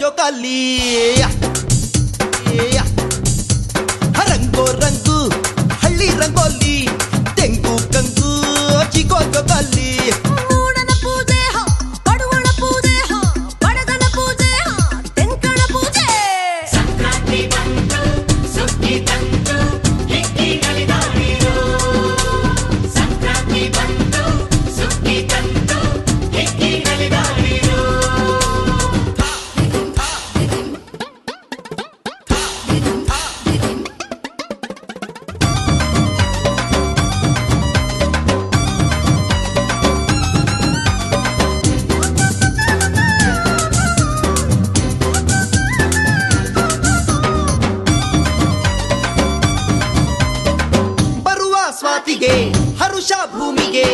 ಜೋಕಾಲಿ ರಂಗೋ ರಂಗು ಹಳ್ಳಿ ರಂಗೋಲಿ ತೆಂಗು ಕಂಗು ಚಿಕೋ ಜೋಕಾಲಿ ಸ್ವಾತಿಗೆ ಹರುಷ ಭೂಮಿಗೆ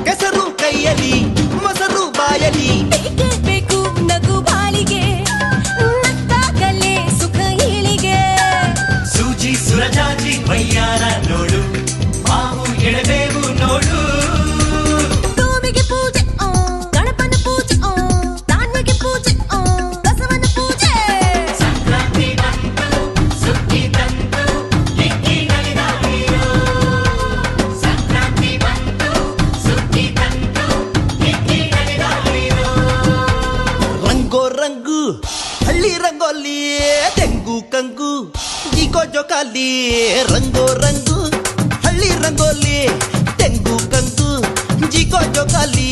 ಕೆಸರು ಕೈಯಲ್ಲಿ ಮೊಸರು ಬಾಯಲಿ ಬೇಕು ನಗು ಬಾಳಿಗೆ ನಕ್ಕಾಗಲೇ ಸುಖ ಇಳಿಗೆ ಸೂಜಿ ಸುರಜಾಜಿ ವಯ್ಯಾರ ನೋಡು ಮಾವು ಎಳೆಬೇವು ನೋಡು ಭೂಮಿಗೆ ಪೂಜೆ ಗಣಪನ ಪೂಜೆ ಧಾನ್ಯಗೆ ಪೂಜೆ ಬಸವನ ಪೂಜೆ ಸಂಕ್ರಾಂತಿ ಬಂತು ಸುಗ್ಗಿ ತಂತು ಹಿಕ್ಕಿ ನಲಿದಾಡಿರೋ ಸಂಕ್ರಾಂತಿ ಬಂತು ಸುಗ್ಗಿ ತಂತು ಹಿಕ್ಕಿ ನಲಿದಾಡಿರೋ ರಂಗೋ ರಂಗು ಹಳ್ಳಿ ರಂಗೋಲಿ ತೆಂಗು ಕಂಗು ಈಕೋ ಜೋಕಾಲಿ ರಂಗೋ ರಂಗು ಹಳ್ಳಿ ರಂಗೋಲಿ ತೆಂಗು ಕಂಗು ಜೀಕೋ ಜೋಕಾಲಿ